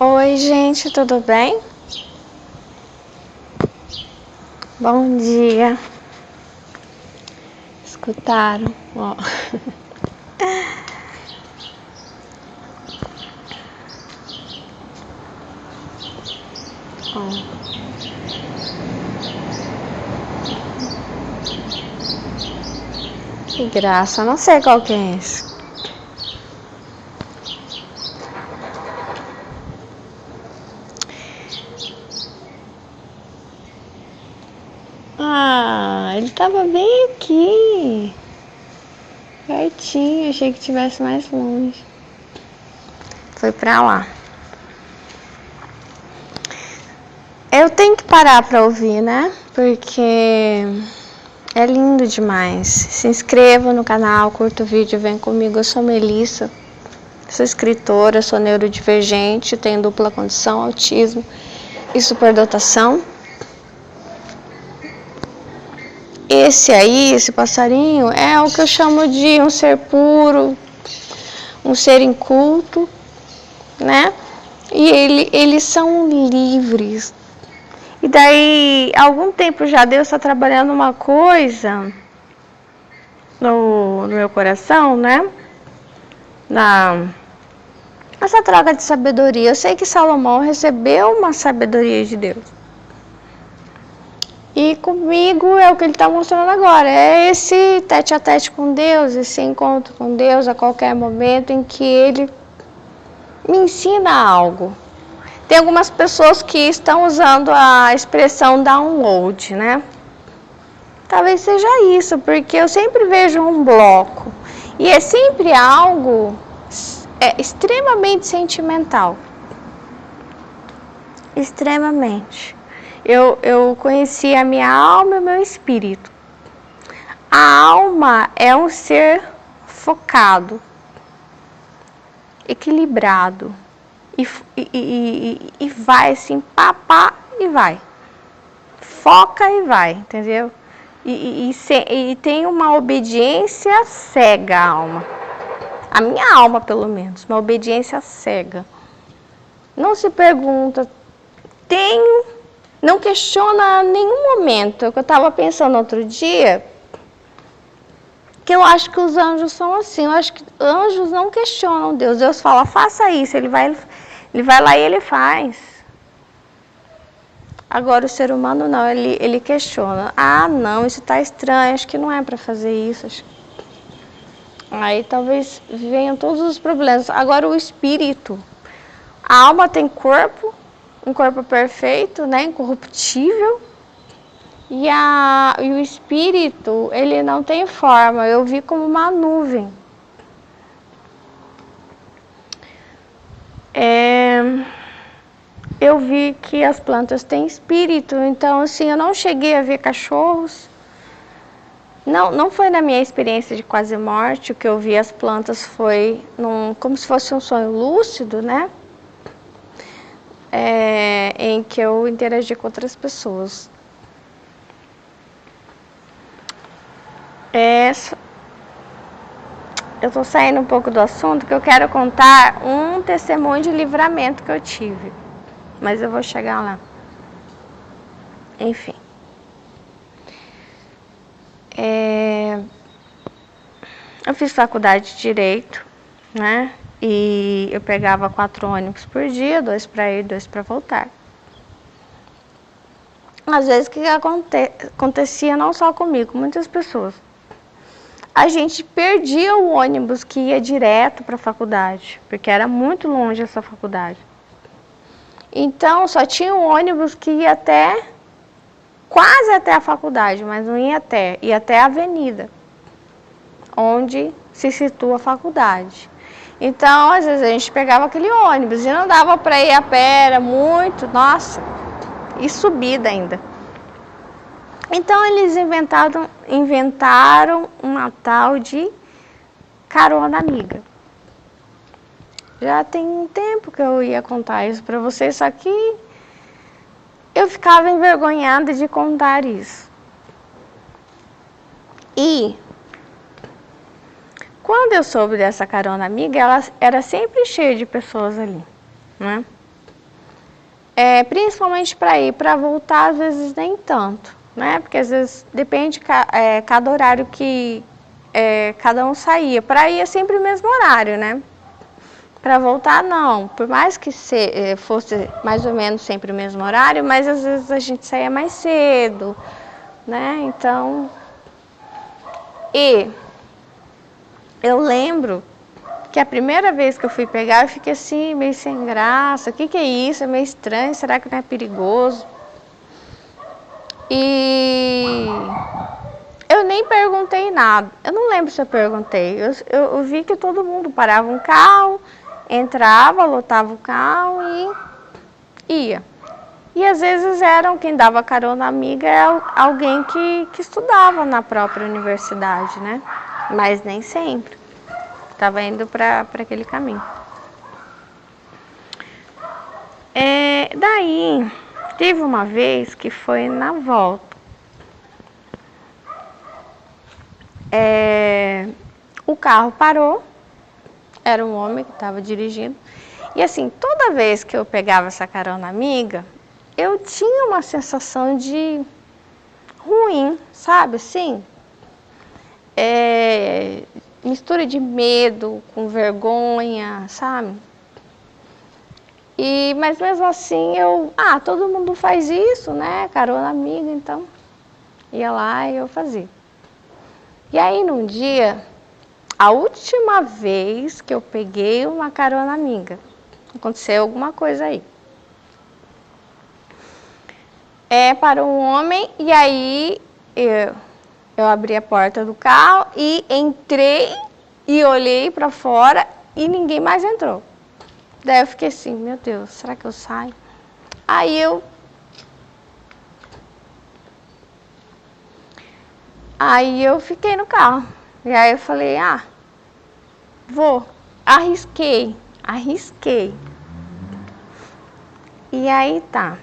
Oi, gente, tudo bem? Bom dia. Escutaram? Ó. Que graça, não sei qual que é esse. Ah, ele tava bem aqui. Pertinho, achei que tivesse mais longe. Foi pra lá. Eu tenho que parar pra ouvir, né? Porque é lindo demais. Se inscreva no canal, curta o vídeo, vem comigo. Eu sou Melissa, sou escritora, sou neurodivergente, tenho dupla condição, autismo e superdotação. Esse passarinho, é o que eu chamo de um ser puro, um ser inculto, né? E eles são livres. E daí, há algum tempo já Deus está trabalhando uma coisa no meu coração, né? Essa troca de sabedoria. Eu sei que Salomão recebeu uma sabedoria de Deus. E comigo é o que ele está mostrando agora. É esse tete a tete com Deus, esse encontro com Deus a qualquer momento em que ele me ensina algo. Tem algumas pessoas que estão usando a expressão download, né? Talvez seja isso, porque eu sempre vejo um bloco. E é sempre algo extremamente sentimental. Extremamente. Eu conheci a minha alma e o meu espírito. A alma é um ser focado, equilibrado. E vai assim, pá, e vai. Foca e vai, entendeu? E tem uma obediência cega a alma. A minha alma, pelo menos, uma obediência cega. Não se pergunta, não questiona em nenhum momento. O que eu estava pensando outro dia, que eu acho que os anjos são assim. Eu acho que anjos não questionam Deus. Deus fala, faça isso. Ele vai lá e ele faz. Agora o ser humano não, ele questiona. Ah, não, isso está estranho, acho que não é para fazer isso. Aí talvez venham todos os problemas. Agora o espírito. A alma tem corpo, um corpo perfeito, né, incorruptível. E o espírito, ele não tem forma, eu vi como uma nuvem. Eu vi que as plantas têm espírito, então assim, eu não cheguei a ver cachorros. Não foi na minha experiência de quase morte, o que eu vi as plantas foi como se fosse um sonho lúcido, né? Em que eu interagi com outras pessoas. Eu estou saindo um pouco do assunto, que eu quero contar um testemunho de livramento que eu tive. Mas eu vou chegar lá. Enfim. Eu fiz faculdade de Direito, né? E eu pegava 4 ônibus por dia, 2 para ir, 2 para voltar. Às vezes, o que acontecia não só comigo, com muitas pessoas. A gente perdia o ônibus que ia direto para a faculdade, porque era muito longe essa faculdade. Então, só tinha um ônibus que ia quase até a faculdade, mas não ia até a avenida, onde se situa a faculdade. Então, às vezes a gente pegava aquele ônibus e não dava para ir a pé, era muito, nossa, e subida ainda. Então, eles inventaram uma tal de carona amiga. Já tem um tempo que eu ia contar isso para vocês, só que eu ficava envergonhada de contar isso. E quando eu soube dessa carona amiga, ela era sempre cheia de pessoas ali, né? Principalmente para ir, para voltar às vezes nem tanto, né? Porque às vezes depende cada horário que cada um saía. Para ir é sempre o mesmo horário, né? Para voltar não, por mais que fosse mais ou menos sempre o mesmo horário, mas às vezes a gente saía mais cedo, né? Então, e eu lembro que a primeira vez que eu fui pegar, eu fiquei assim, meio sem graça. O que é isso? É meio estranho, será que não é perigoso? E eu nem perguntei nada. Eu não lembro se eu perguntei. Eu vi que todo mundo parava um carro, entrava, lotava o carro e ia. E às vezes quem dava carona amiga alguém que estudava na própria universidade, né? Mas nem sempre. Estava indo para aquele caminho. Daí, teve uma vez que foi na volta. O carro parou, era um homem que estava dirigindo. E assim, toda vez que eu pegava essa carona amiga, eu tinha uma sensação de ruim, sabe assim? Mistura de medo com vergonha, sabe? Mas mesmo assim todo mundo faz isso, né? Carona amiga, então ia lá e eu fazia. E aí num dia, a última vez que eu peguei uma carona amiga, aconteceu alguma coisa aí. Parou um homem e aí eu abri a porta do carro e entrei e olhei para fora e ninguém mais entrou. Daí eu fiquei assim, meu Deus, será que eu saio? Aí eu fiquei no carro. E aí eu falei, vou. Arrisquei. E aí tá.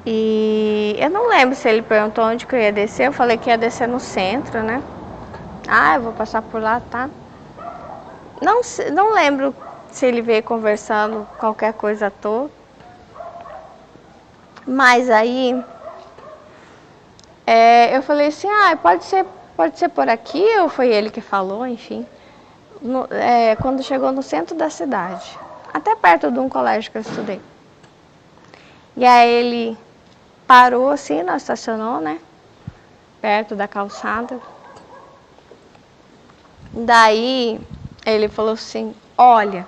E eu não lembro se ele perguntou onde que eu ia descer. Eu falei que ia descer no centro, né? Eu vou passar por lá, tá? Não lembro se ele veio conversando qualquer coisa à toa. Mas aí eu falei assim, pode ser por aqui, ou foi ele que falou, enfim. Quando chegou no centro da cidade, até perto de um colégio que eu estudei. E aí ele parou assim, nós estacionou, né? Perto da calçada. Daí ele falou assim, olha,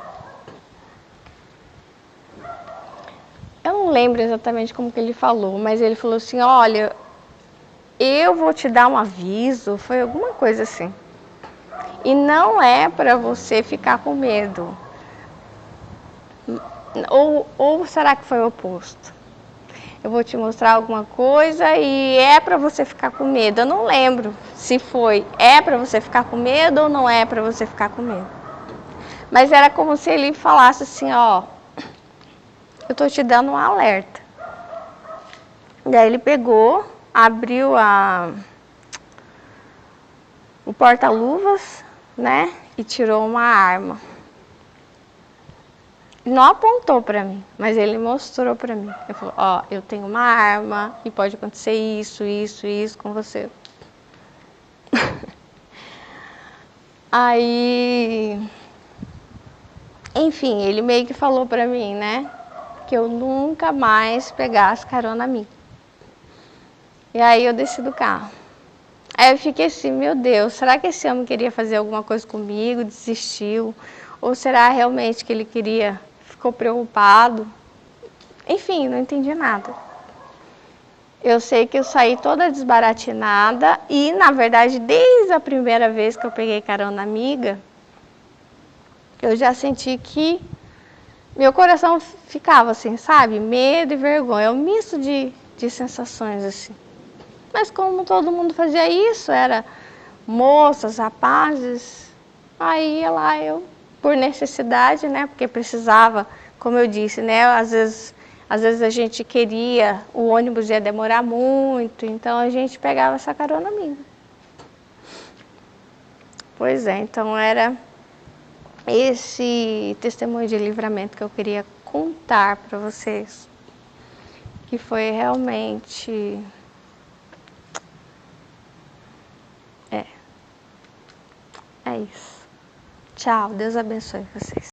eu não lembro exatamente como que ele falou, mas ele falou assim, olha, eu vou te dar um aviso, foi alguma coisa assim. E não é para você ficar com medo. Ou será que foi o oposto? Eu vou te mostrar alguma coisa e é para você ficar com medo. Eu não lembro se para você ficar com medo ou não é para você ficar com medo. Mas era como se ele falasse assim, eu tô te dando um alerta. Daí ele pegou, abriu o porta-luvas, né? E tirou uma arma. Não apontou para mim, mas ele mostrou para mim. Ele falou, eu tenho uma arma e pode acontecer isso com você. Aí, enfim, ele meio que falou para mim, né? Que eu nunca mais pegasse carona amiga. E aí eu desci do carro. Aí eu fiquei assim, meu Deus, será que esse homem queria fazer alguma coisa comigo, desistiu? Ou será realmente que ele ficou preocupado? Enfim, não entendi nada. Eu sei que eu saí toda desbaratinada e, na verdade, desde a primeira vez que eu peguei carona amiga, eu já senti que meu coração ficava assim, sabe? Medo e vergonha, um misto de sensações assim. Mas como todo mundo fazia isso, era moças, rapazes, aí ia lá eu, por necessidade, né? Porque precisava, como eu disse, né? Às vezes a gente queria, o ônibus ia demorar muito, então a gente pegava essa carona amiga. Pois é, então era esse testemunho de livramento que eu queria contar para vocês. Que foi realmente... É isso. Tchau, Deus abençoe vocês.